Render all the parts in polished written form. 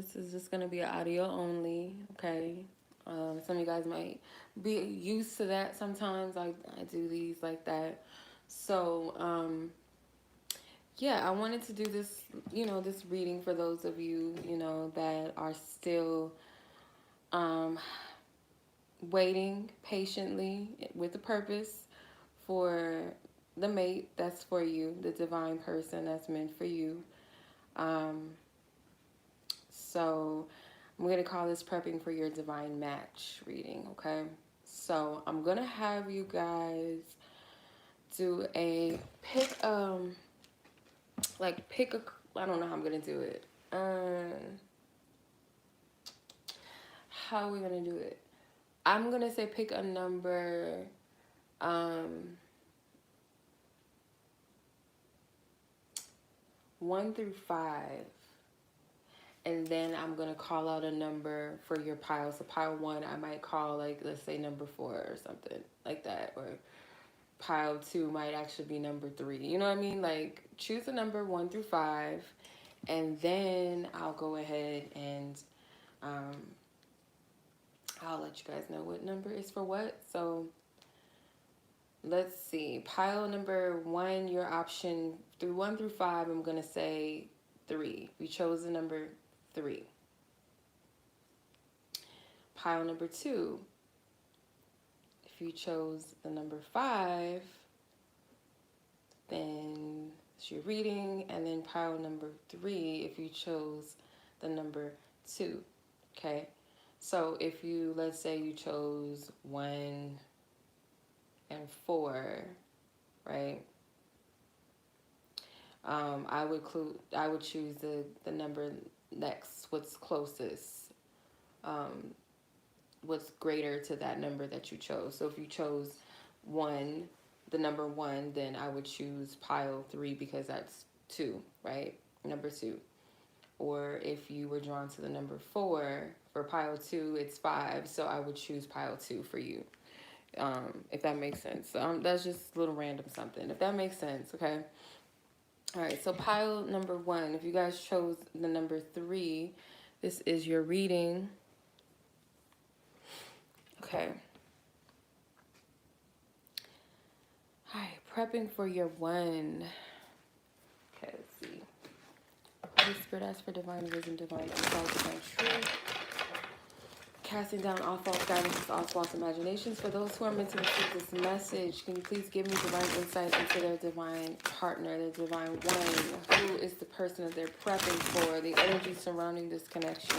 this is just gonna be an audio only, okay? Some of you guys might be used to that sometimes. I do these like that. So, yeah, I wanted to do this, this reading for those of you, that are still um, waiting patiently with a purpose for the mate that's for you, the divine person that's meant for you. Um, so I'm going to call this prepping for your divine match reading, okay? So I'm going to have you guys do a pick a, I don't know how I'm going to do it. How are we going to do it? I'm going to say pick a number, 1 through 5. And then I'm going to call out a number for your pile. So pile 1, I might call, like, let's say number 4 or something like that. Or pile 2 might actually be number 3. You know what I mean? Like, choose a number 1 through 5. And then I'll go ahead and I'll let you guys know what number is for what. So let's see. Pile number 1, your option through 1 through 5, I'm going to say 3. We chose the number 3. Pile number 2, if you chose the number 5, then it's your reading. And then pile number 3, if you chose the number 2. Okay, so if you, let's say you chose 1 and 4, right? I would choose the number next, what's closest, what's greater to that number that you chose. So if you chose 1, the number 1, then I would choose pile 3 because that's 2, right? Number 2. Or if you were drawn to the number 4, for pile 2, it's 5, so I would choose pile 2 for you. If that makes sense. So, that's just a little random something. If that makes sense, okay? All right, so pile number 1, if you guys chose the number 3, this is your reading. Okay. All right, prepping for your 1. Okay, let's see. Holy Spirit, ask for divine wisdom, divine insight, divine truth. Casting down all false guidances, all false imaginations. For those who are meant to receive this message, can you please give me divine insight into their divine partner, their divine one? Who is the person that they're prepping for? The energy surrounding this connection.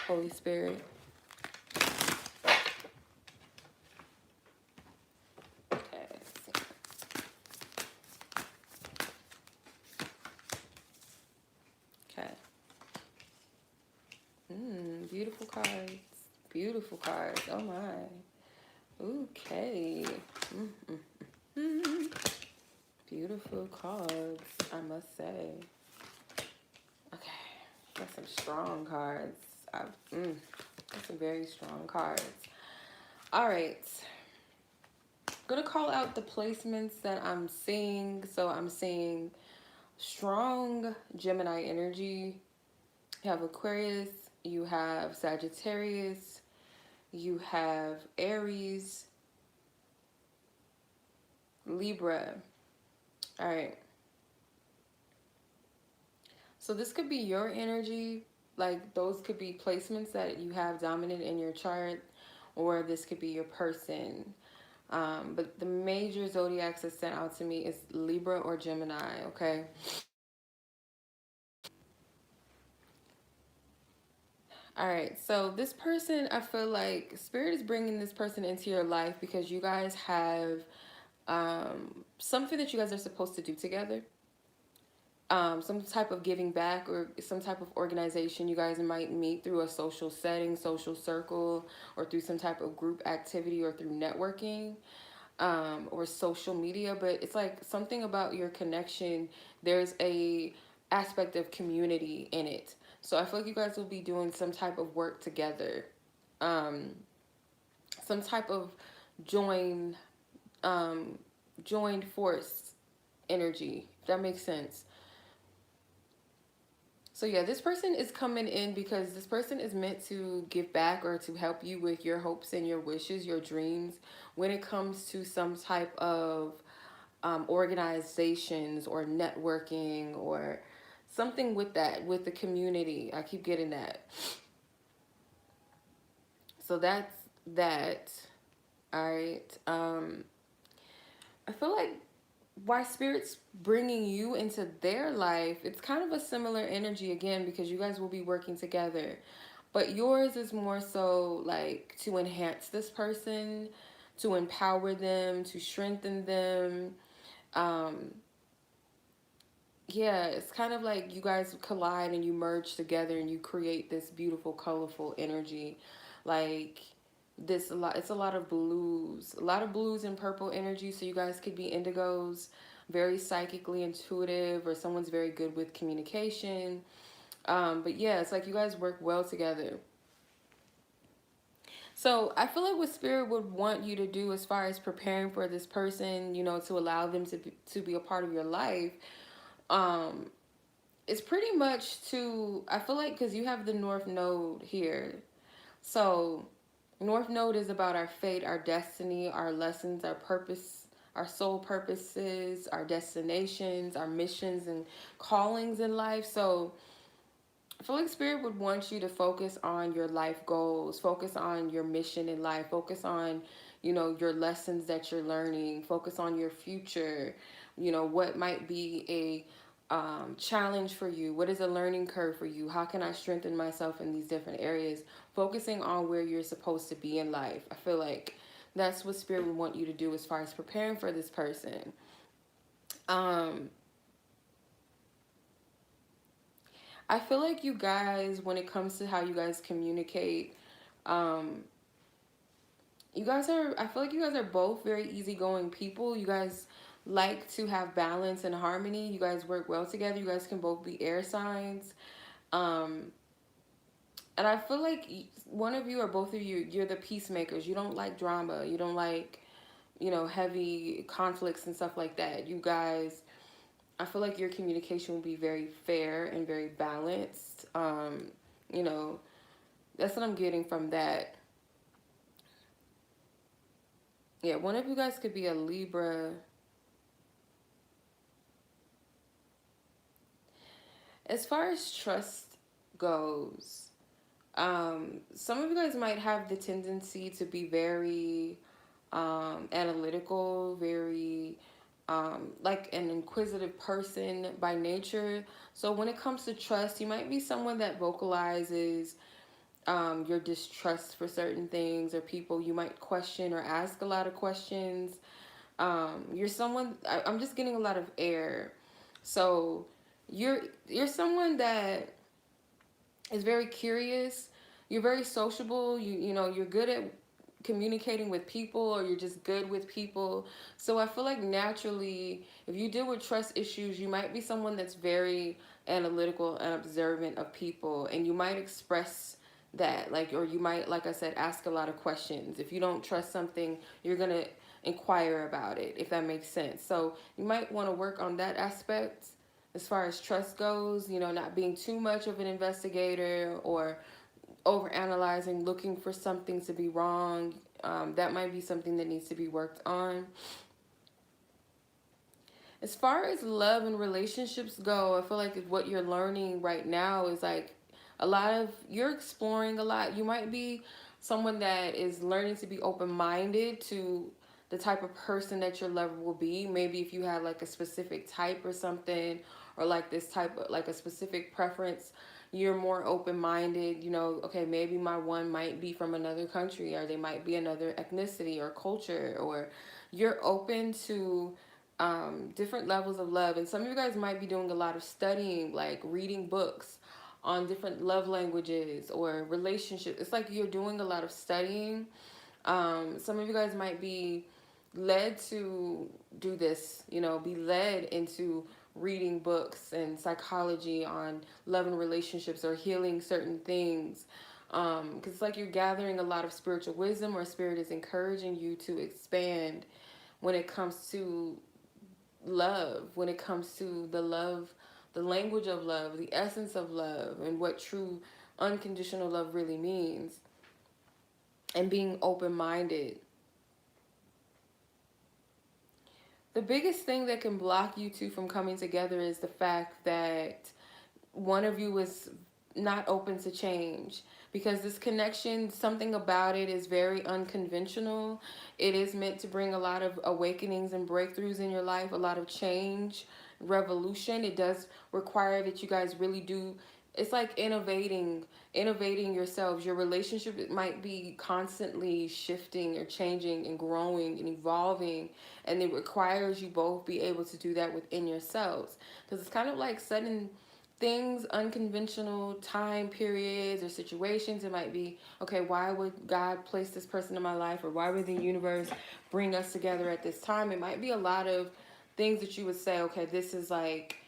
Holy Spirit. Okay, let's see. Okay. Beautiful cards. Beautiful cards. Oh my. Okay. Beautiful cards, I must say. Okay. Got some strong cards. Got some very strong cards. All right. I'm going to call out the placements that I'm seeing. So I'm seeing strong Gemini energy. You have Aquarius. You have Sagittarius. You have Aries. Libra. All right. So this could be your energy. Like, those could be placements that you have dominant in your chart, or this could be your person. But the major zodiacs that sent out to me is Libra or Gemini, okay? All right, so this person, I feel like Spirit is bringing this person into your life because you guys have something that you guys are supposed to do together. Some type of giving back or some type of organization you guys might meet through a social setting, social circle, or through some type of group activity or through networking, or social media. But it's like something about your connection, there's a aspect of community in it. So I feel like you guys will be doing some type of work together, some type of joined force energy, if that makes sense. So yeah, this person is coming in because this person is meant to give back or to help you with your hopes and your wishes, your dreams, when it comes to some type of organizations or networking or something with that, with the community. I keep getting that. So that's that. All right. I feel like why spirit's bringing you into their life, it's kind of a similar energy again because you guys will be working together. But yours is more so like to enhance this person, to empower them, to strengthen them. Um, yeah, it's kind of like you guys collide and you merge together and you create this beautiful, colorful energy. Like this a lot it's a lot of blues and purple energy, so you guys could be indigos, very psychically intuitive, or someone's very good with communication. But yeah, it's like you guys work well together. So I feel like what spirit would want you to do as far as preparing for this person, to allow them to be a part of your life, um, it's pretty much to, I feel like, because you have the North Node here. So North Node is about our fate, our destiny, our lessons, our purpose, our soul purposes, our destinations, our missions and callings in life. So I feel like spirit would want you to focus on your life goals, focus on your mission in life, focus on, your lessons that you're learning, focus on your future, what might be a challenge for you, what is a learning curve for you, how can I strengthen myself in these different areas, focusing on where you're supposed to be in life. I feel like that's what spirit would want you to do as far as preparing for this person. Um, I feel like you guys, when it comes to how you guys communicate, um, I feel like you guys are both very easygoing people. You guys like to have balance and harmony. You guys work well together. You guys can both be air signs. Um, and I feel like one of you or both of you, you're the peacemakers. You don't like drama. You don't like, heavy conflicts and stuff like that. You guys, I feel like your communication will be very fair and very balanced. You know, that's what I'm getting from that. Yeah, one of you guys could be a Libra. As far as trust goes, some of you guys might have the tendency to be very analytical, very like an inquisitive person by nature. So when it comes to trust, you might be someone that vocalizes your distrust for certain things or people. You might question or ask a lot of questions. You're someone. I'm just getting a lot of air, so you're someone that is very curious. You're very sociable. You're good at communicating with people, or you're just good with people. So I feel like naturally, if you deal with trust issues, you might be someone that's very analytical and observant of people, and you might express that, like, or you might, like I said, ask a lot of questions. If you don't trust something, you're gonna inquire about it, if that makes sense. So you might want to work on that aspect as far as trust goes, not being too much of an investigator or over analyzing, looking for something to be wrong. That might be something that needs to be worked on. As far as love and relationships go, I feel like what you're learning right now is like you're exploring a lot. You might be someone that is learning to be open-minded to the type of person that your lover will be. Maybe if you have like a specific type or something, or like this type of, like a specific preference, you're more open-minded. Okay, maybe my one might be from another country, or they might be another ethnicity or culture, or you're open to different levels of love. And some of you guys might be doing a lot of studying, like reading books on different love languages or relationships. It's like you're doing a lot of studying. Some of you guys might be led to do this, be led into reading books and psychology on love and relationships, or healing certain things. Because it's like you're gathering a lot of spiritual wisdom, or spirit is encouraging you to expand when it comes to love, when it comes to the love the language of love, the essence of love, and what true unconditional love really means, and being open-minded. The biggest thing that can block you two from coming together is the fact that one of you is not open to change, because this connection, something about it is very unconventional. It is meant to bring a lot of awakenings and breakthroughs in your life, a lot of change, revolution. It does require that you guys really do, it's like innovating yourselves. Your relationship might be constantly shifting or changing and growing and evolving, and it requires you both be able to do that within yourselves, because it's kind of like sudden things, unconventional time periods or situations. It might be, okay, why would God place this person in my life, or why would the universe bring us together at this time? It might be a lot of things that you would say, okay, this is like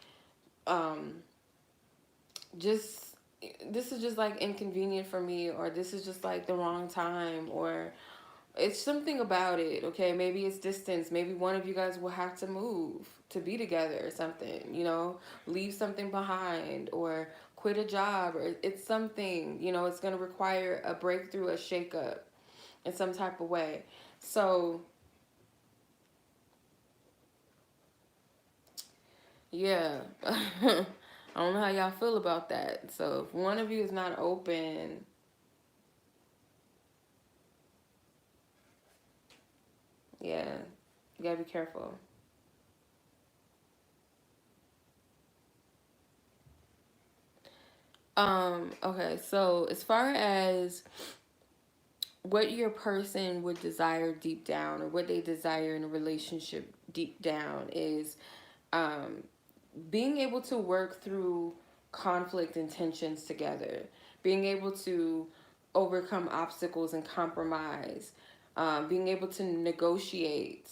just, this is just like inconvenient for me, or this is just like the wrong time, or it's something about it. Okay, maybe it's distance. Maybe one of you guys will have to move to be together or something, you know, leave something behind, or quit a job, or it's something, you know, it's going to require a breakthrough, a shakeup in some type of way. So yeah. I don't know how y'all feel about that. So if one of you is not open, yeah, you gotta be careful. Okay, so as far as what your person would desire deep down, or what they desire in a relationship deep down, is um, being able to work through conflict and tensions together, being able to overcome obstacles and compromise, being able to negotiate.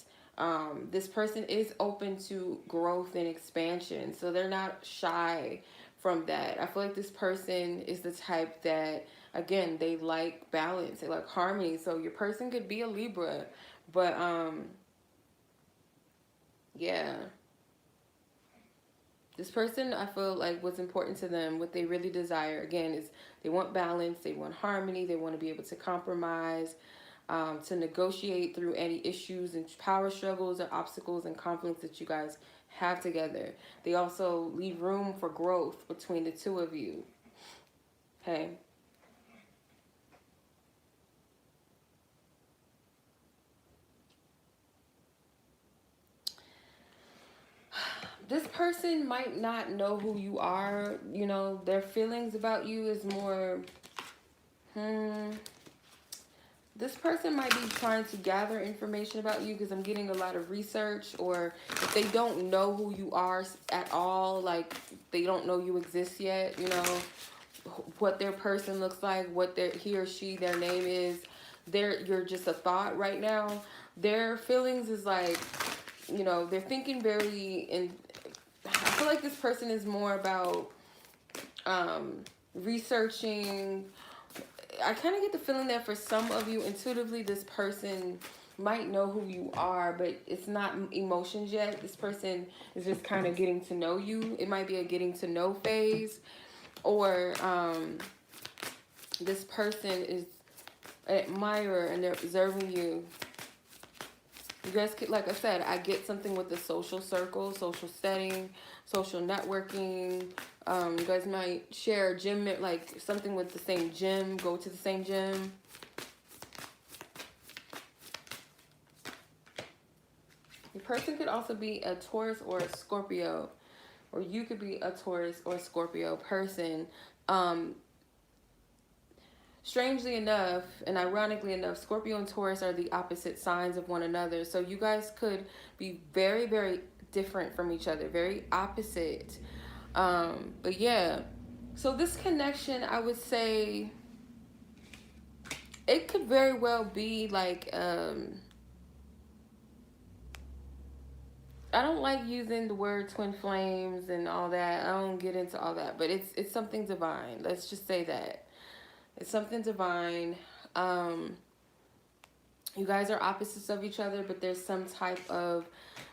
This person is open to growth and expansion, so they're not shy from that. I feel like this person is the type that, again, they like balance, they like harmony. So your person could be a Libra, but yeah, this person, I feel like what's important to them, what they really desire, again, is they want balance, they want harmony, they want to be able to compromise, to negotiate through any issues and power struggles or obstacles and conflicts that you guys have together. They also leave room for growth between the two of you. Okay. This person might not know who you are. You know, their feelings about you is more, this person might be trying to gather information about you, because I'm getting a lot of research, or if they don't know who you are at all, like they don't know you exist yet, you know, what their person looks like, what their, he or she, their name is, you're just a thought right now. Their feelings is like, you know, they're thinking very, and I feel like this person is more about researching. I kind of get the feeling that for some of you, intuitively, this person might know who you are, but it's not emotions yet. This person is just kind of getting to know you. It might be a getting to know phase, or this person is an admirer and they're observing you. You guys could, like I said, I get something with the social circle, social setting, social networking. You guys might share a gym, like something with the same gym, go to the same gym. Your person could also be a Taurus or a Scorpio, or you could be a Taurus or Scorpio person. Strangely enough, and ironically enough, Scorpio and Taurus are the opposite signs of one another. So you guys could be very, very different from each other, very opposite. But yeah, so this connection, I would say, it could very well be like, I don't like using the word twin flames and all that. I don't get into all that, but it's something divine. Let's just say that. It's something divine. You guys are opposites of each other, but there's some type of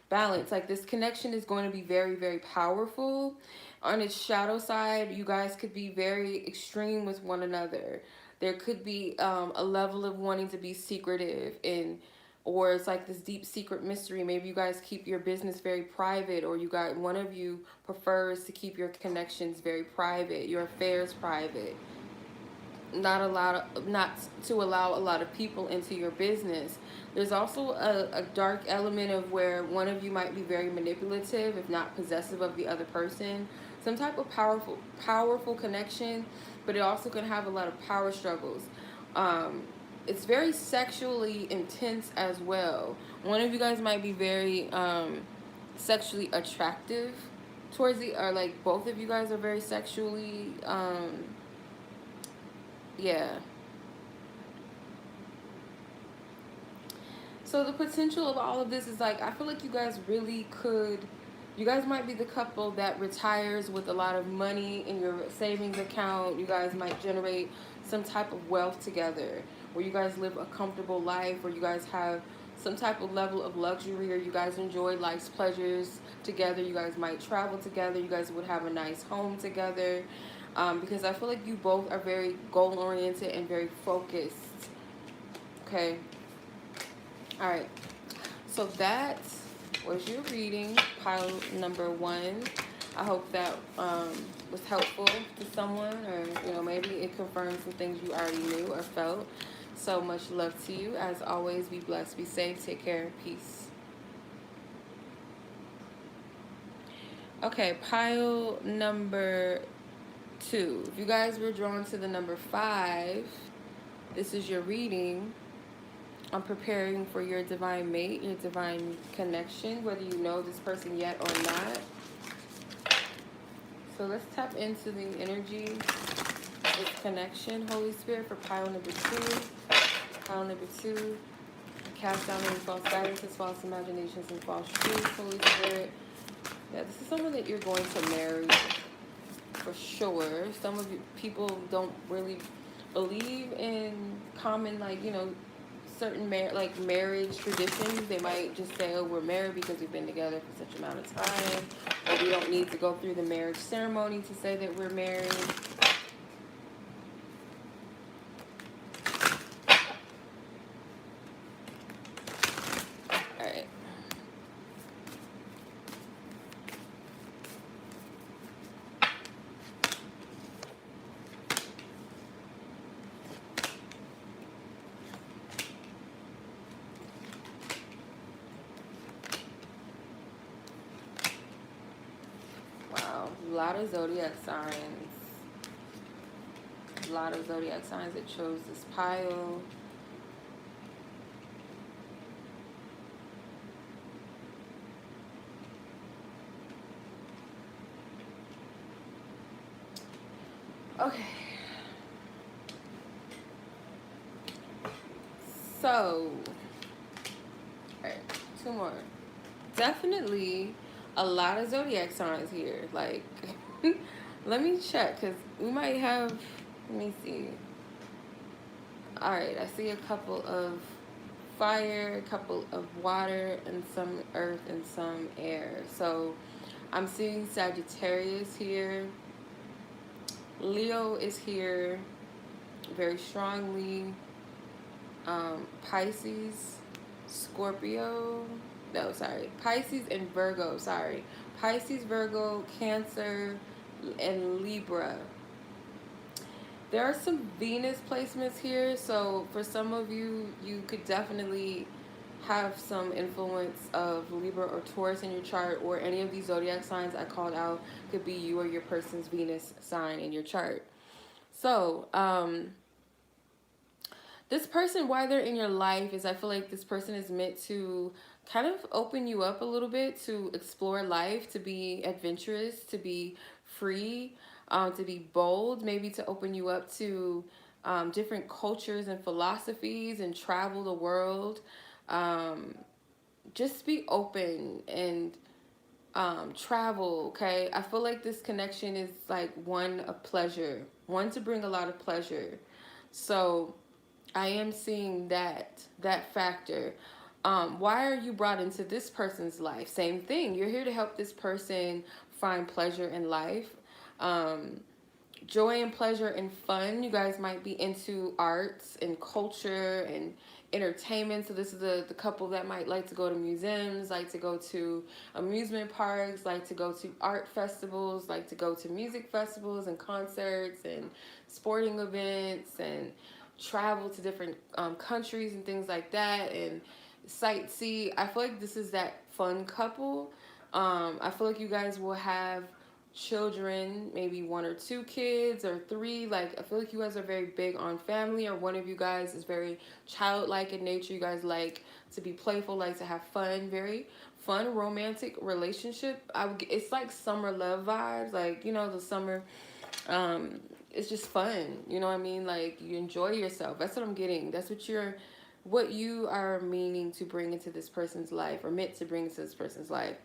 balance. Like, this connection is going to be very, very powerful. On its shadow side, you guys could be very extreme with one another. There could be a level of wanting to be secretive, and or it's like this deep secret mystery. Maybe you guys keep your business very private, or you got one of you prefers to keep your connections very private, your affairs private, not to allow a lot of people into your business. There's also a dark element of where one of you might be very manipulative, if not possessive, of the other person. Some type of powerful connection, but it also can have a lot of power struggles. um, it's very sexually intense as well. One of you guys might be very sexually attractive towards the, or like both of you guys are very sexually yeah. So the potential of all of this is like, I feel like you guys really could, you guys might be the couple that retires with a lot of money in your savings account. You guys might generate some type of wealth together, where you guys live a comfortable life, where you guys have some type of level of luxury, or you guys enjoy life's pleasures together. You guys might travel together. You guys would have a nice home together. Because I feel like you both are very goal oriented and very focused. Okay. All right, so that was your reading, pile number 1. I hope that was helpful to someone, or maybe it confirmed some things you already knew or felt. So much love to you. As always, be blessed, be safe, take care, peace. Okay, pile number 2. If you guys were drawn to the number 5, this is your reading. I'm preparing for your divine mate, your divine connection, whether you know this person yet or not. So let's tap into the energy of connection, Holy Spirit, for pile number 2. Pile number 2. Cast down any false guidances, false imaginations, and false truths, Holy Spirit. Yeah, this is someone that you're going to marry for sure. Some of you people don't really believe in common, like, certain marriage traditions. They might just say, oh, we're married because we've been together for such amount of time, or we don't need to go through the marriage ceremony to say that we're married. All right. A lot of zodiac signs. A lot of zodiac signs that chose this pile. Okay. So, alright, 2 more. Definitely a lot of zodiac signs here. Like, let me check, because we might have, let me see. Alright, I see a couple of fire, a couple of water, and some earth, and some air. So I'm seeing Sagittarius here. Leo is here very strongly. Pisces, Scorpio, no, sorry, Pisces and Virgo, sorry. Pisces, Virgo, Cancer, and Libra. There are some Venus placements here, so for some of you, you could definitely have some influence of Libra or Taurus in your chart, or any of these zodiac signs I called out could be you or your person's Venus sign in your chart. So, this person, why they're in your life, is I feel like this person is meant to kind of open you up a little bit, to explore life, to be adventurous, to be free, to be bold, maybe to open you up to different cultures and philosophies, and travel the world. Just be open and travel, okay? I feel like this connection is like one of pleasure, one to bring a lot of pleasure. So I am seeing that factor. Why are you brought into this person's life? Same thing. You're here to help this person find pleasure in life. Um, Joy and pleasure and fun. You guys might be into arts and culture and entertainment. So this is the couple that might like to go to museums, like to go to amusement parks, like to go to art festivals, like to go to music festivals and concerts and sporting events and travel to different countries and things like that and sightsee. I feel like this is that fun couple. I feel like you guys will have children, maybe 1 or 2 kids or 3. Like, I feel like you guys are very big on family, or one of you guys is very childlike in nature. You guys like to be playful, like to have fun, very fun romantic relationship. It's like summer love vibes, like, you know, the summer. It's just fun, you know what I mean? Like, you enjoy yourself. That's what I'm getting. That's what you are meaning to bring into this person's life, or meant to bring into this person's life.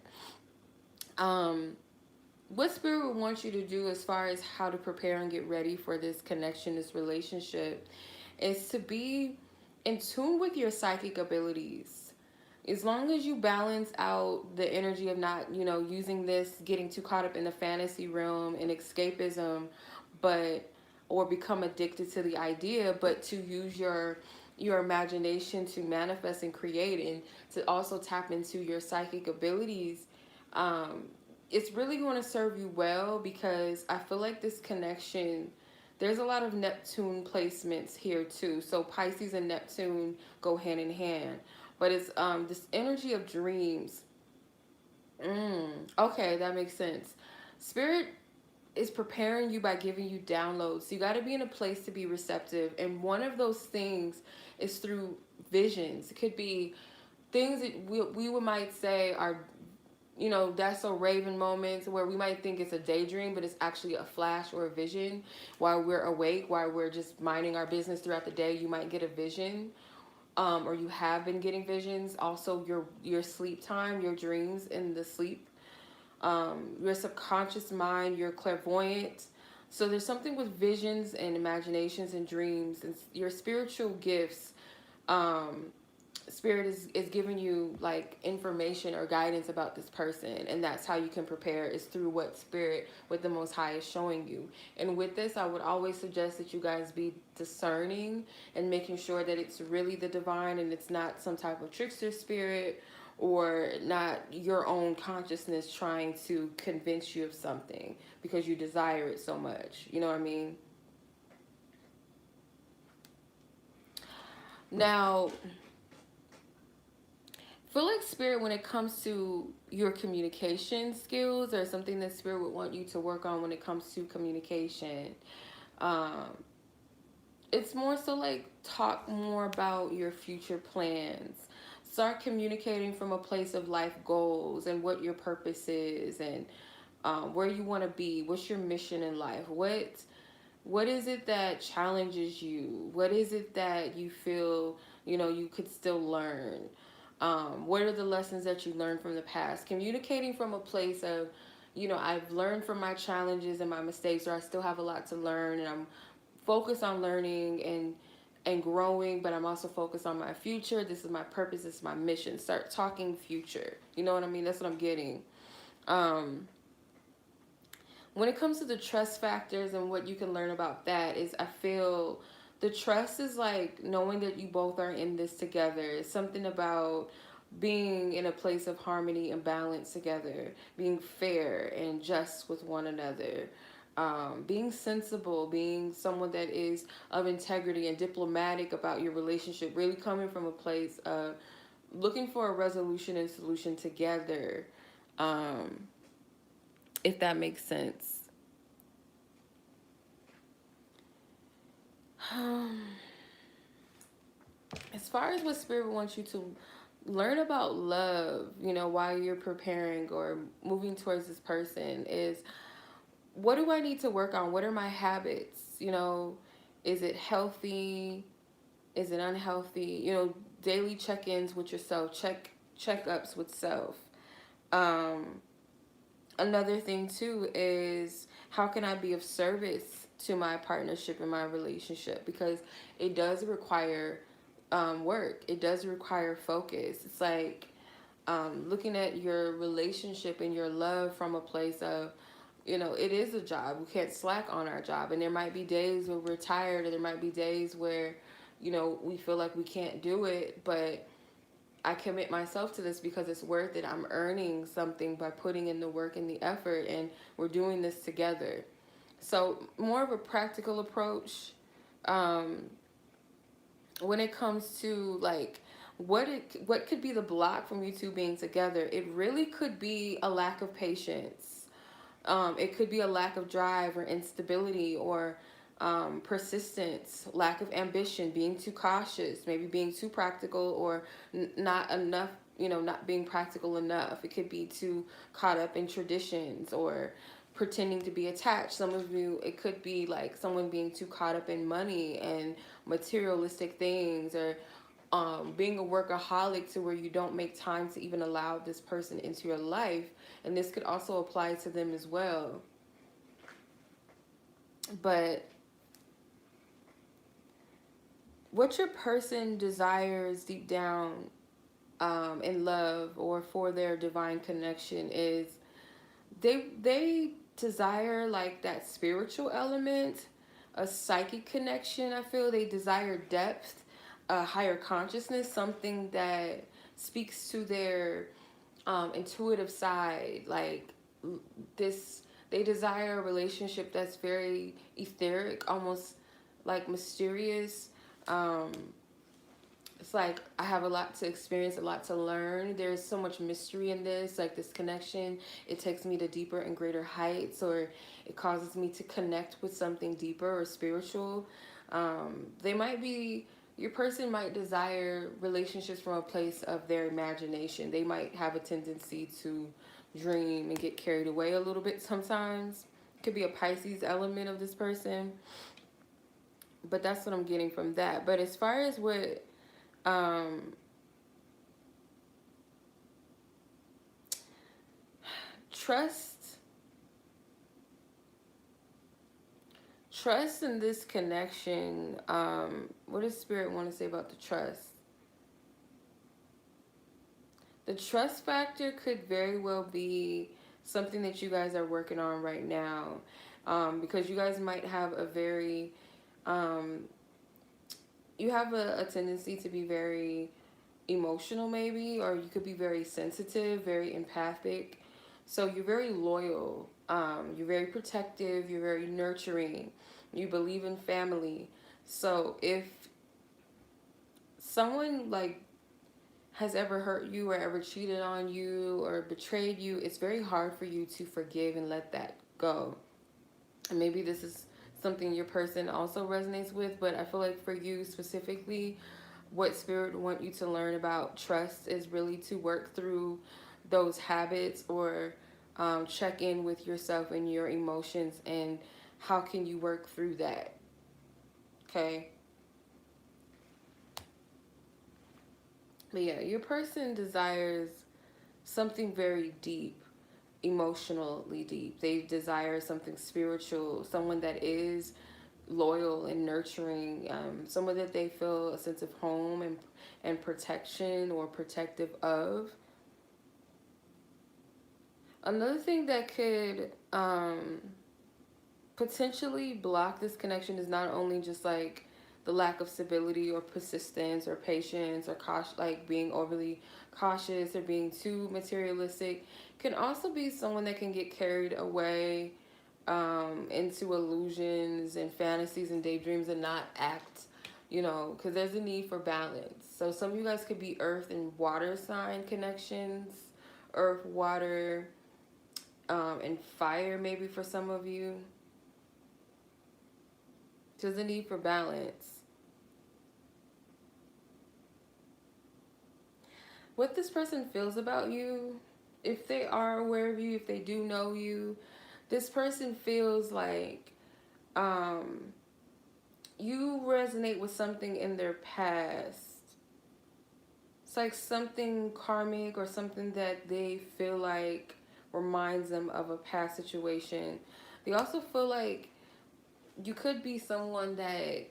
What spirit would want you to do as far as how to prepare and get ready for this connection, this relationship, is to be in tune with your psychic abilities. As long as you balance out the energy of not, you know, using this, getting too caught up in the fantasy realm and escapism, but or become addicted to the idea, but to use your imagination to manifest and create, and to also tap into your psychic abilities. um, it's really going to serve you well, because I feel like this connection, there's a lot of Neptune placements here too. So Pisces and Neptune go hand in hand. But it's this energy of dreams. Okay, that makes sense. Spirit is preparing you by giving you downloads. So you got to be in a place to be receptive. And one of those things is through visions. It could be things that we might say are, you know, that's so raven moments where we might think it's a daydream, but it's actually a flash or a vision while we're awake, while we're just minding our business throughout the day. You might get a vision, or you have been getting visions. Also, your sleep time, your dreams in the sleep, your subconscious mind, your clairvoyant. So there's something with visions and imaginations and dreams and your spiritual gifts. Um, Spirit is giving you like information or guidance about this person, and that's how you can prepare, is through what Spirit, what the Most High is showing you. And with this, I would always suggest that you guys be discerning and making sure that it's really the divine and it's not some type of trickster spirit, or not your own consciousness trying to convince you of something because you desire it so much. You know what I mean? Now, feel like Spirit, when it comes to your communication skills, or something that Spirit would want you to work on when it comes to communication, um, it's more so like talk more about your future plans. Start communicating from a place of life goals and what your purpose is, and where you want to be. What's your mission in life? What is it that challenges you? What is it that you feel, you know, you could still learn? What are the lessons that you learned from the past? Communicating from a place of, you know, I've learned from my challenges and my mistakes, or I still have a lot to learn, and I'm focused on learning and growing, but I'm also focused on my future. This is my purpose. This is my mission. Start talking future. You know what I mean? That's what I'm getting. Um, when it comes to the trust factors and what you can learn about that, is I feel the trust is like knowing that you both are in this together. It's something about being in a place of harmony and balance together, being fair and just with one another, being sensible, being someone that is of integrity and diplomatic about your relationship, really coming from a place of looking for a resolution and solution together, if that makes sense. As far as what Spirit wants you to learn about love, you know, while you're preparing or moving towards this person, is what do I need to work on? What are my habits? You know, is it healthy? Is it unhealthy? You know, daily check-ins with yourself, checkups with self. Um, Another thing too is, how can I be of service to my partnership and my relationship, because it does require work. It does require focus. It's like looking at your relationship and your love from a place of, it is a job. We can't slack on our job. And there might be days where we're tired, or there might be days where, we feel like we can't do it. But I commit myself to this because it's worth it. I'm earning something by putting in the work and the effort, and we're doing this together. So, more of a practical approach. Um, when it comes to like what could be the block from you two being together, it really could be a lack of patience. It could be a lack of drive or instability, or persistence, lack of ambition, being too cautious, maybe being too practical, or not enough, not being practical enough. It could be too caught up in traditions, or pretending to be attached. Some of you, it could be like someone being too caught up in money and materialistic things, or being a workaholic to where you don't make time to even allow this person into your life. And this could also apply to them as well. But what your person desires deep down, in love or for their divine connection, is they desire like that spiritual element, a psychic connection. I feel they desire depth, a higher consciousness, something that speaks to their intuitive side. Like this, they desire a relationship that's very etheric, almost like mysterious. Um, it's like I have a lot to experience, a lot to learn. There's so much mystery in this, like this connection. It takes me to deeper and greater heights, or it causes me to connect with something deeper or spiritual. They might be, your person might desire relationships from a place of their imagination. They might have a tendency to dream and get carried away a little bit sometimes. It could be a Pisces element of this person, but that's what I'm getting from that. But as far as what um, trust, trust in this connection. What does Spirit want to say about the trust? The trust factor could very well be something that you guys are working on right now, because you guys might have a very, um, you have a tendency to be very emotional, maybe, or you could be very sensitive, very empathic. So you're very loyal, you're very protective, you're very nurturing, you believe in family. So if someone like has ever hurt you or ever cheated on you or betrayed you, it's very hard for you to forgive and let that go. And maybe this is something your person also resonates with, but I feel like for you specifically, what Spirit want you to learn about trust is really to work through those habits, or check in with yourself and your emotions, and how can you work through that. Okay. But yeah, your person desires something very deep, emotionally deep. They desire something spiritual, someone that is loyal and nurturing, someone that they feel a sense of home and protection, or protective of. Another thing that could potentially block this connection is not only just like the lack of stability or persistence or patience, or like being overly cautious or being too materialistic. Can also be someone that can get carried away into illusions and fantasies and daydreams, and not act, because there's a need for balance. So some of you guys could be earth and water sign connections, earth, water, and fire maybe for some of you. There's a need for balance. What this person feels about you, if they are aware of you, if they do know you, this person feels like you resonate with something in their past. It's like something karmic, or something that they feel like reminds them of a past situation. They also feel like you could be someone that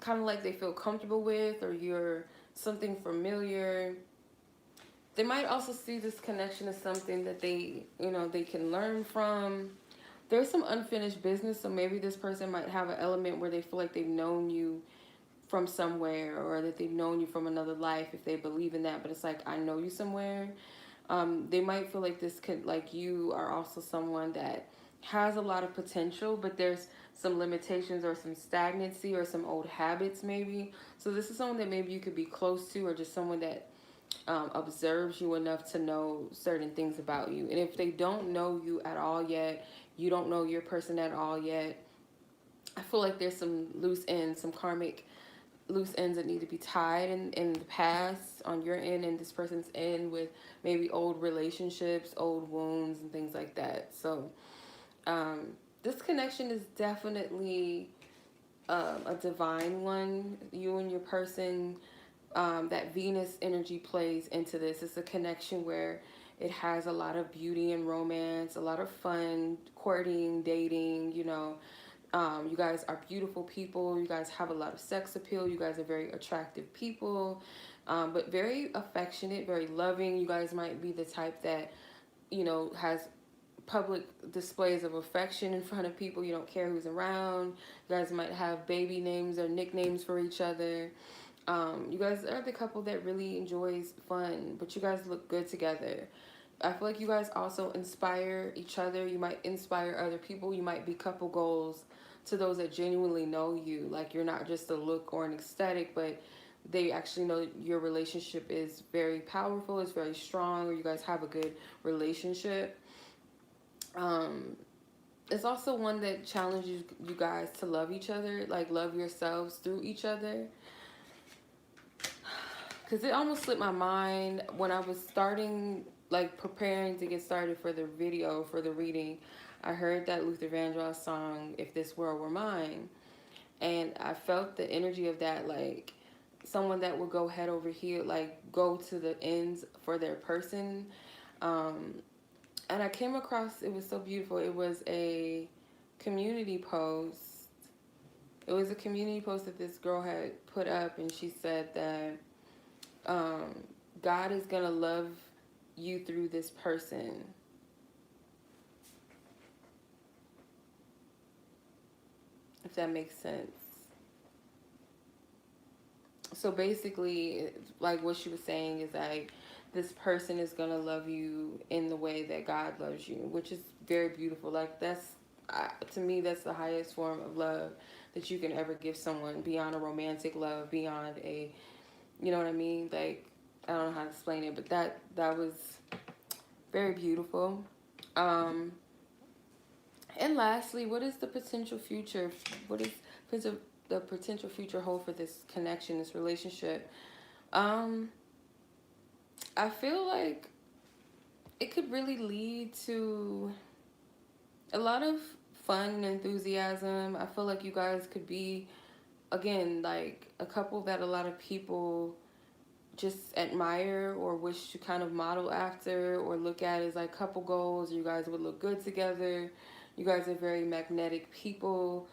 kind of like they feel comfortable with, or you're something familiar. They might also see this connection as something that they, you know, they can learn from. There's some unfinished business, so maybe this person might have an element where they feel like they've known you from somewhere, or that they've known you from another life, if they believe in that. But it's like, I know you somewhere. They might feel like this could, like, you are also someone that has a lot of potential, but there's some limitations or some stagnancy or some old habits maybe. So this is someone that maybe you could be close to, or just someone that observes you enough to know certain things about you. And if they don't know you at all yet, you don't know your person at all yet, I feel like there's some loose ends, some karmic loose ends that need to be tied in the past on your end and this person's end, with maybe old relationships, old wounds, and things like that. So this connection is definitely a divine one. You and your person, that Venus energy plays into this. It's a connection where it has a lot of beauty and romance, a lot of fun, courting, dating, you know. You guys are beautiful people. You guys have a lot of sex appeal. You guys are very attractive people, but very affectionate, very loving. You guys might be the type that, you know, has public displays of affection in front of people. You don't care who's around. You guys might have baby names or nicknames for each other. You guys are the couple that really enjoys fun, but you guys look good together. I feel like you guys also inspire each other. You might inspire other people. You might be couple goals to those that genuinely know you. Like, you're not just a look or an aesthetic, but they actually know your relationship is very powerful, it's very strong, or you guys have a good relationship. It's also one that challenges you guys to love each other, like love yourselves through each other. Because it almost slipped my mind when I was starting, like preparing to get started for the video, for the reading. I heard that Luther Vandross song, If This World Were Mine. And I felt the energy of that, like someone that would go head over heel, like go to the ends for their person. And I came across, it was so beautiful. It was a community post. It was a community post that this girl had put up, and she said that God is going to love you through this person. If that makes sense. So basically, like what she was saying is like, this person is going to love you in the way that God loves you, which is very beautiful. Like, that's, to me, that's the highest form of love that you can ever give someone, beyond a romantic love, beyond a, you know what I mean? Like, I don't know how to explain it, but that was very beautiful. And lastly, what is the potential future? What is the potential future hold for this connection, this relationship? I feel like it could really lead to a lot of fun and enthusiasm. I feel like you guys could be, again, like a couple that a lot of people just admire or wish to kind of model after or look at as like couple goals. You guys would look good together. You guys are very magnetic people.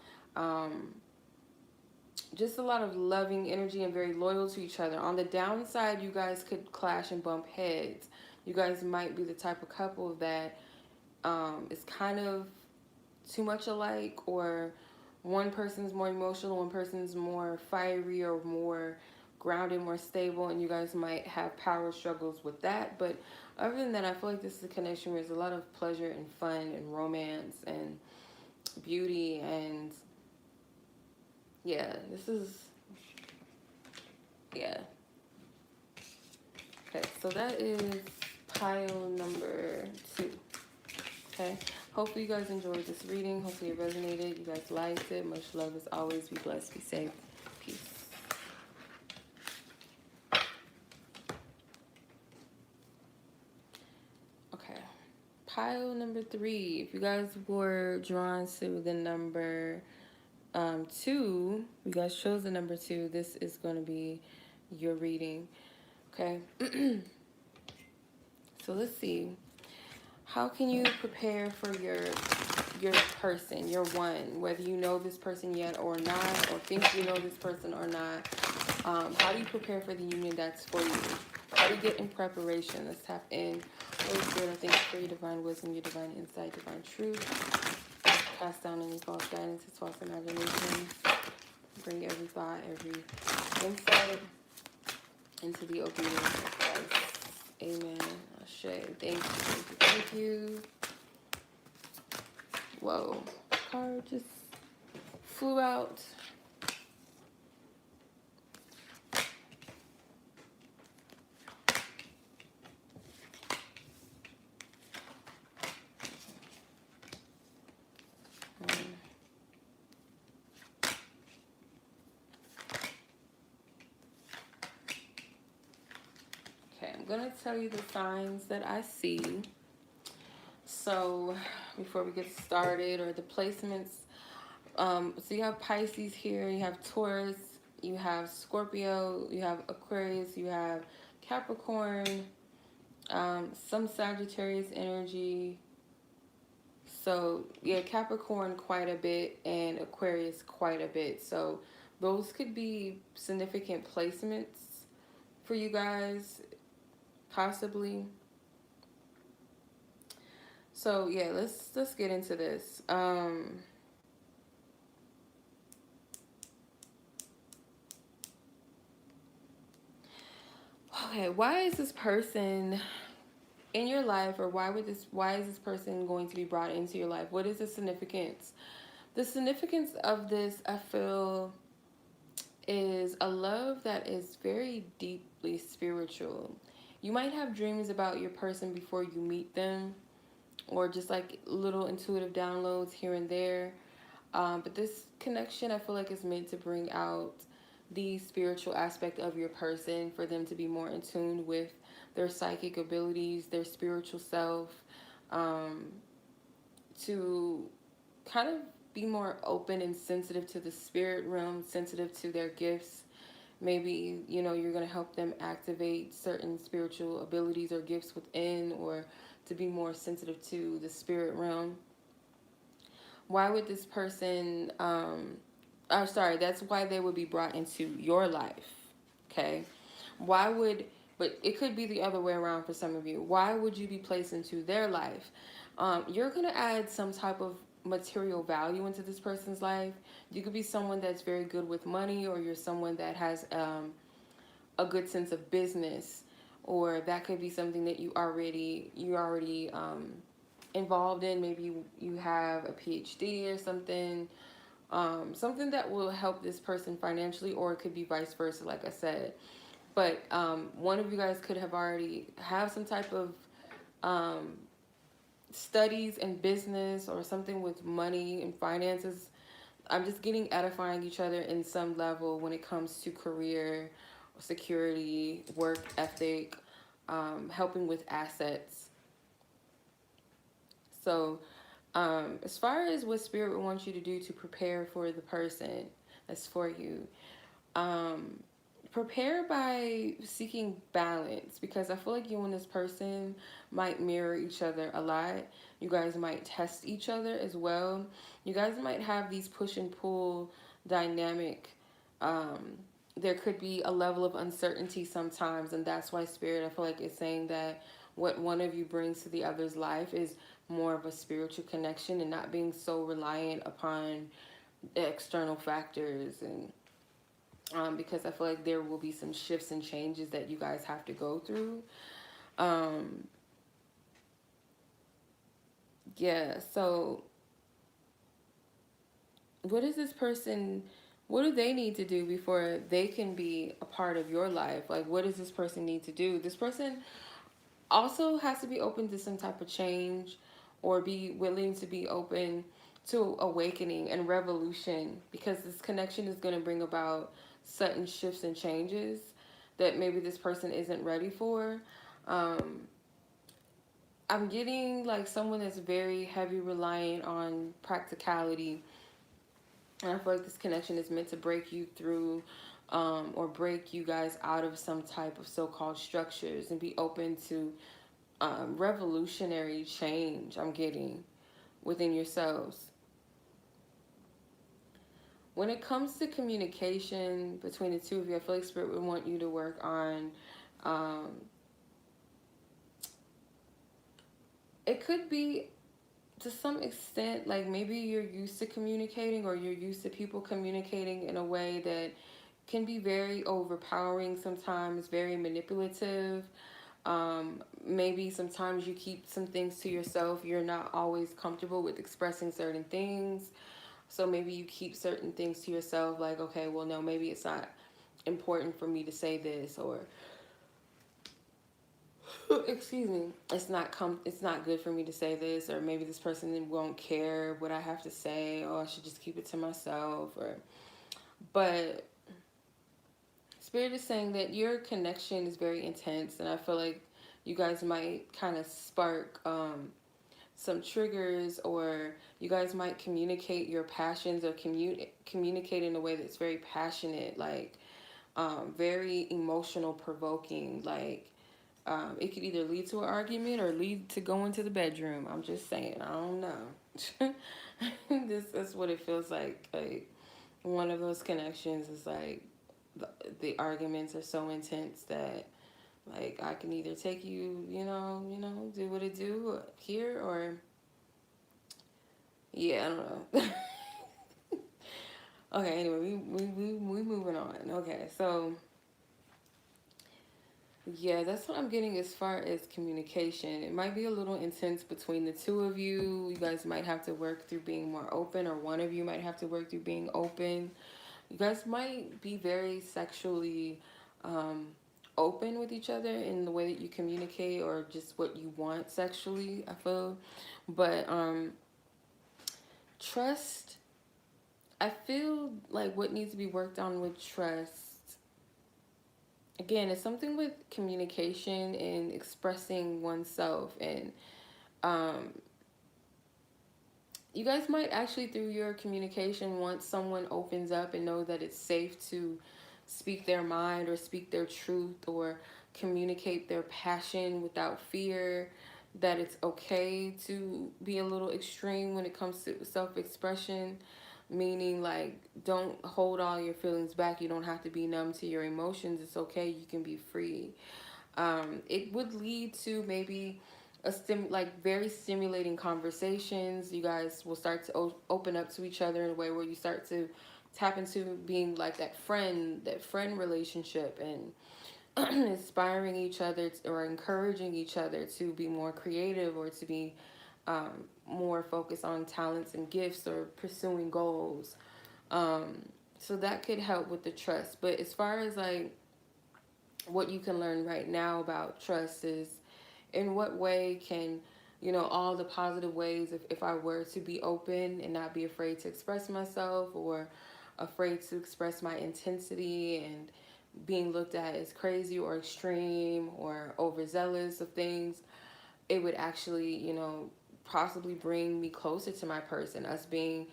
Just a lot of loving energy and very loyal to each other. On the downside, you guys could clash and bump heads. You guys might be the type of couple that is kind of too much alike, or one person's more emotional, one person's more fiery or more grounded, more stable, and you guys might have power struggles with that. But other than that, I feel like this is a connection where there's a lot of pleasure and fun and romance and beauty. And yeah, this is, yeah. Okay, so that is pile number 2. Okay, hopefully you guys enjoyed this reading. Hopefully it resonated. You guys liked it. Much love as always. Be blessed. Be safe. Peace. Okay, pile number 3. If you guys were drawn to the number 2, you guys chose the number 2, this is going to be your reading. Okay. So let's see. How can you prepare for your your person, your one, whether you know this person yet or not, or think you know this person or not. How do you prepare for the union that's for you? How do you get in preparation? Let's tap in. Holy Spirit, I thank you for your divine wisdom, your divine insight, divine truth. Cast down any false guidance, false imaginations. Bring every thought, every insight into the obedience of Christ. Amen. Ashe. Thank you, thank you, thank you. Whoa. Card just flew out. Okay, I'm going to tell you the signs that I see. So, before we get started, or the placements, so you have Pisces here, you have Taurus, you have Scorpio, you have Aquarius, you have Capricorn, some Sagittarius energy. So, yeah, Capricorn quite a bit and Aquarius quite a bit. So, those could be significant placements for you guys, possibly. So, yeah, let's get into this. Okay, why is this person in your life, or why is this person going to be brought into your life? What is the significance? The significance of this, I feel, is a love that is very deeply spiritual. You might have dreams about your person before you meet them, or just like little intuitive downloads here and there. But this connection, I feel like, is meant to bring out the spiritual aspect of your person, for them to be more in tune with their psychic abilities, their spiritual self, to kind of be more open and sensitive to the spirit realm, sensitive to their gifts. Maybe, you know, you're going to help them activate certain spiritual abilities or gifts within, or to be more sensitive to the spirit realm. Why would this person, that's why they would be brought into your life, okay? Why would, but it could be the other way around for some of you. Why would you be placed into their life? You're going to add some type of material value into this person's life. You could be someone that's very good with money, or you're someone that has a good sense of business, or that could be something that you already involved in. Maybe you have a PhD or something, something that will help this person financially, or it could be vice versa, like I said. But one of you guys could have already have some type of studies in business, or something with money and finances. I'm just getting edifying each other in some level when it comes to career, security, work ethic, helping with assets. So, as far as what Spirit wants you to do to prepare for the person that's for you, prepare by seeking balance, because I feel like you and this person might mirror each other a lot. You guys might test each other as well. You guys might have these push and pull dynamic. There could be a level of uncertainty sometimes, and that's why Spirit, I feel like, is saying that what one of you brings to the other's life is more of a spiritual connection, and not being so reliant upon external factors. And because I feel like there will be some shifts and changes that you guys have to go through. Yeah, so what is this person, what do they need to do before they can be a part of your life? Like, what does this person need to do? This person also has to be open to some type of change, or be willing to be open to awakening and revolution, because this connection is going to bring about sudden shifts and changes that maybe this person isn't ready for. I'm getting like someone that's very heavy reliant on practicality, and I feel like this connection is meant to break you through, or break you guys out of some type of so-called structures, and be open to revolutionary change. I'm getting within yourselves. When it comes to communication between the two of you, I feel like Spirit would want you to work on, um, it could be to some extent, like maybe you're used to communicating, or you're used to people communicating in a way that can be very overpowering sometimes, very manipulative. Maybe sometimes you keep some things to yourself. You're not always comfortable with expressing certain things. So maybe you keep certain things to yourself, like, okay, well, no, maybe it's not important for me to say this, or excuse me, it's not good for me to say this, or maybe this person won't care what I have to say, or I should just keep it to myself, or but Spirit is saying that your connection is very intense, and I feel like you guys might kind of spark some triggers, or you guys might communicate your passions, or communicate in a way that's very passionate, like very emotional provoking, like it could either lead to an argument or lead to going to the bedroom. I'm just saying, I don't know. This is what it feels like. Like one of those connections is like the arguments are so intense that like I can either take you, do what it do here, or yeah, I don't know. Okay, anyway, we moving on. Okay, so yeah, that's what I'm getting as far as communication. It might be a little intense between the two of you. You guys might have to work through being more open, or one of you might have to work through being open. You guys might be very sexually um, open with each other in the way that you communicate, or just what you want sexually, I feel. But trust, I feel like what needs to be worked on with trust, again, it's something with communication and expressing oneself. And um, you guys might actually, through your communication, once someone opens up and know that it's safe to speak their mind, or speak their truth, or communicate their passion without fear, that it's okay to be a little extreme when it comes to self-expression, meaning like don't hold all your feelings back. You don't have to be numb to your emotions. It's okay, you can be free. It would lead to maybe like very stimulating conversations. You guys will start to open up to each other in a way where you start to tap into being like that friend relationship, and inspiring each other, or encouraging each other to be more creative, or to be more focused on talents and gifts, or pursuing goals. So that could help with the trust. But as far as like what you can learn right now about trust is, in what way can, all the positive ways, if I were to be open and not be afraid to express myself, or afraid to express my intensity, and being looked at as crazy or extreme or overzealous of things, it would actually, possibly bring me closer to my person, us being,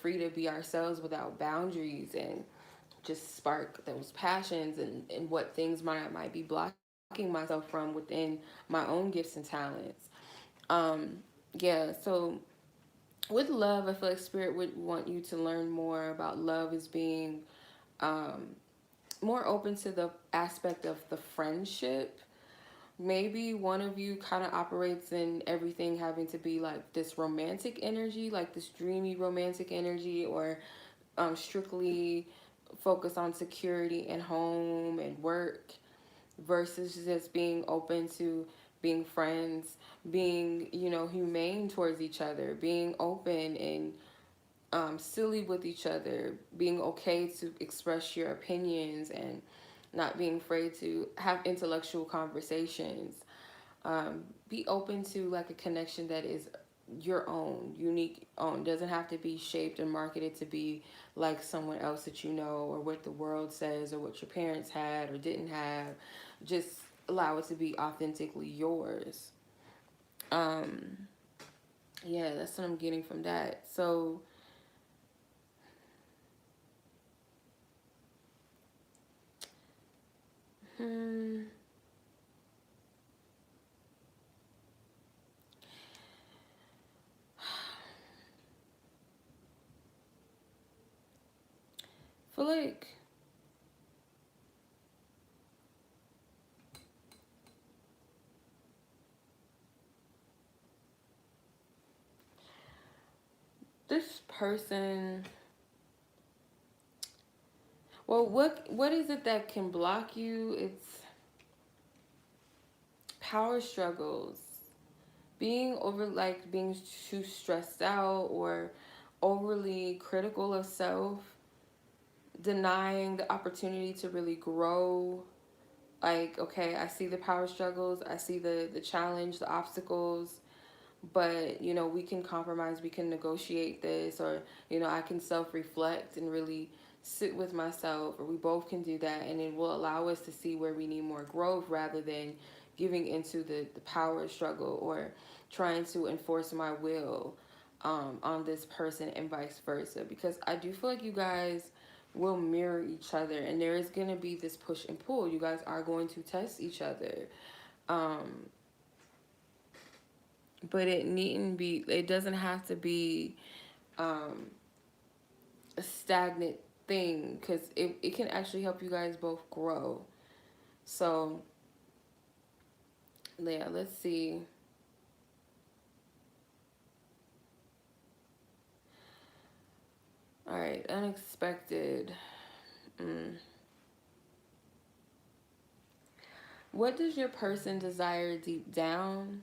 free to be ourselves without boundaries, and just spark those passions, and what things might be blocking myself from within my own gifts and talents. Um, yeah, so with love, I feel like Spirit would want you to learn more about love as being um, more open to the aspect of the friendship. Maybe one of you kind of operates in everything having to be like this romantic energy, like this dreamy romantic energy, or strictly focus on security and home and work, versus just being open to being friends, being, humane towards each other, being open and silly with each other, being okay to express your opinions, and not being afraid to have intellectual conversations. Be open to like a connection that is your own, unique own. Doesn't have to be shaped and marketed to be like someone else that you know, or what the world says, or what your parents had or didn't have. Just allow it to be authentically yours. Um, yeah, that's what I'm getting from that. So, hmm, feel like this person, well, what is it that can block you? It's power struggles, being too stressed out or overly critical of self, denying the opportunity to really grow. Like, okay, I see the power struggles, I see the challenge, the obstacles, but we can compromise, we can negotiate this, or I can self-reflect and really sit with myself, or we both can do that, and it will allow us to see where we need more growth rather than giving into the power struggle or trying to enforce my will on this person and vice versa, because I do feel like you guys will mirror each other, and there is going to be this push and pull. You guys are going to test each other, but it doesn't have to be a stagnant thing, because it can actually help you guys both grow. So yeah, let's see. All right, unexpected. What does your person desire deep down?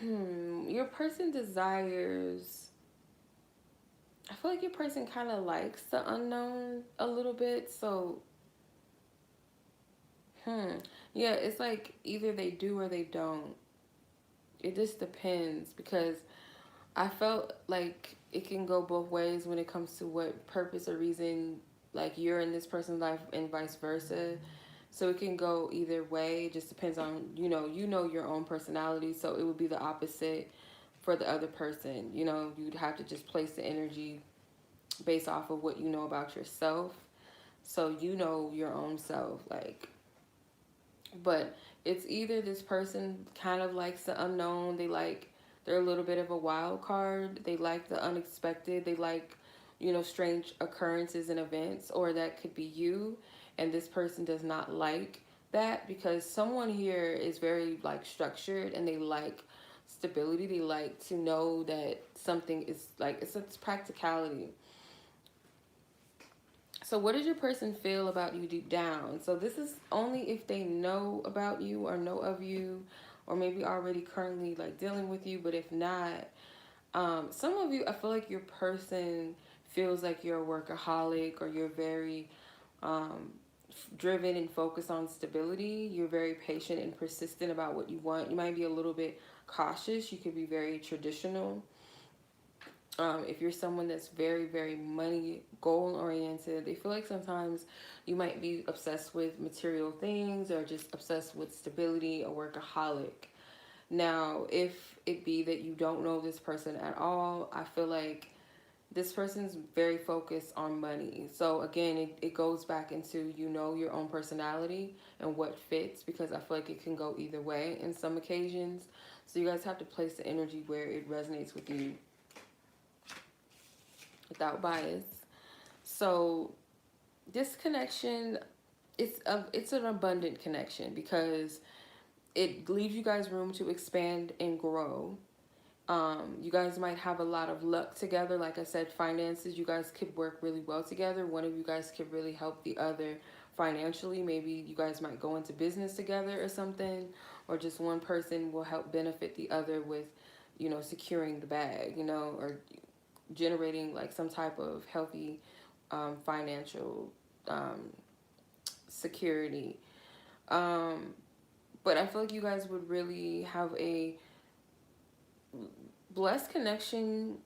Your person desires, I feel like your person kind of likes the unknown a little bit. So, yeah, it's like either they do or they don't. It just depends, because I felt like it can go both ways when it comes to what purpose or reason like you're in this person's life and vice versa. So it can go either way. It just depends on, your own personality. So it would be the opposite for the other person. You'd have to just place the energy based off of what you know about yourself. So you know your own self, like, but it's either this person kind of likes the unknown, they're a little bit of a wild card, they like the unexpected, they like, strange occurrences and events, or that could be you, and this person does not like that, because someone here is very like structured and they like stability. They like to know that something is like, it's practicality. So what does your person feel about you deep down? So this is only if they know about you or know of you, or maybe already currently like dealing with you. But if not, some of you, I feel like your person feels like you're a workaholic, or you're very driven and focused on stability. You're very patient and persistent about what you want. You might be a little bit cautious. You could be very traditional. If you're someone that's very, very money goal oriented, they feel like sometimes you might be obsessed with material things, or just obsessed with stability, a workaholic. Now, if it be that you don't know this person at all, I feel like this person's very focused on money. So again, it goes back into, your own personality and what fits, because I feel like it can go either way in some occasions. So you guys have to place the energy where it resonates with you without bias. So this connection, it's an abundant connection, because it leaves you guys room to expand and grow. You guys might have a lot of luck together. Like I said, finances, you guys could work really well together. One of you guys could really help the other financially. Maybe you guys might go into business together or something, or just one person will help benefit the other with, securing the bag, or generating like some type of healthy financial security. But I feel like you guys would really have a blessed connection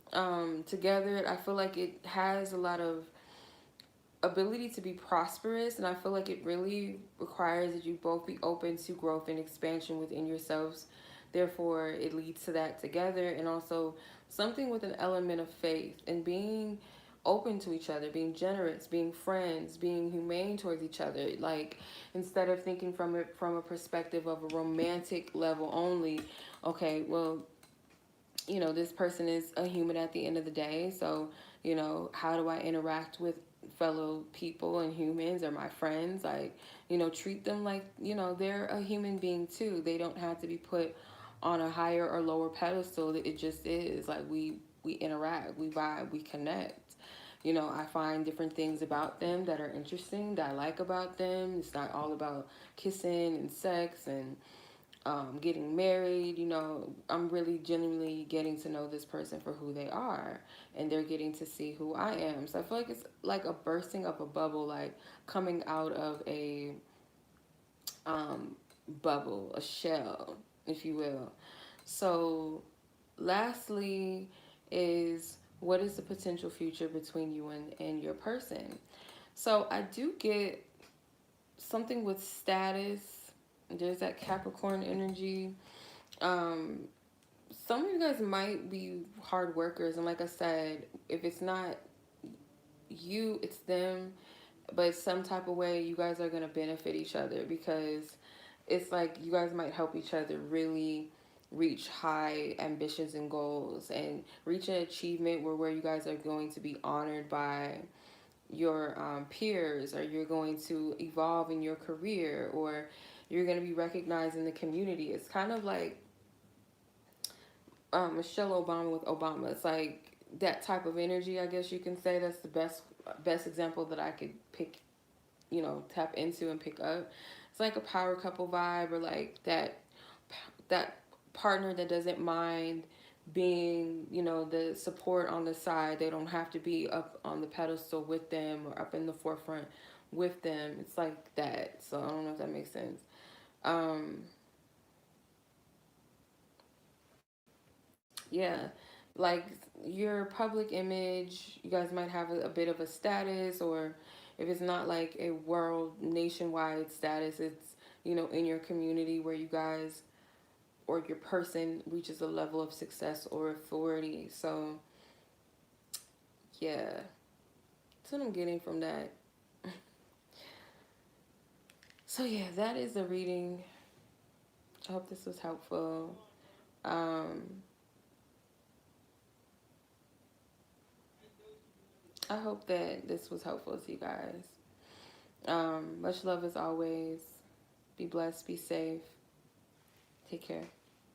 together. I feel like it has a lot of ability to be prosperous, and I feel like it really requires that you both be open to growth and expansion within yourselves. Therefore, it leads to that together, and also something with an element of faith and being open to each other, being generous, being friends, being humane towards each other. Like, instead of thinking from it from a perspective of a romantic level only, okay, well, this person is a human at the end of the day. So, how do I interact with fellow people and humans or my friends? Like, treat them like, they're a human being too. They don't have to be put on a higher or lower pedestal. It just is like we interact, we vibe, we connect. I find different things about them that are interesting, that I like about them. It's not all about kissing and sex and getting married. I'm really genuinely getting to know this person for who they are, and they're getting to see who I am. So I feel like it's like a bursting of a bubble, like coming out of a um, bubble, a shell, if you will. So, lastly, is what is the potential future between you and your person? So, I do get something with status. There's that Capricorn energy. Um, some of you guys might be hard workers, and like I said, if it's not you, it's them. But some type of way, you guys are gonna benefit each other, because it's like you guys might help each other really reach high ambitions and goals, and reach an achievement where you guys are going to be honored by your peers, or you're going to evolve in your career, or you're going to be recognized in the community. It's kind of like Michelle Obama with Obama. It's like that type of energy, I guess you can say. That's the best example that I could pick, tap into and pick up. It's like a power couple vibe, or like that partner that doesn't mind being, the support on the side. They don't have to be up on the pedestal with them or up in the forefront with them. It's like that. So I don't know if that makes sense. Um, yeah, like your public image, you guys might have a bit of a status, or if it's not like a world nationwide status, it's, in your community where you guys or your person reaches a level of success or authority. So, yeah, that's what I'm getting from that. So, yeah, that is the reading. I hope this was helpful. Um, I hope that this was helpful to you guys. Much love as always. Be blessed, be safe. Take care.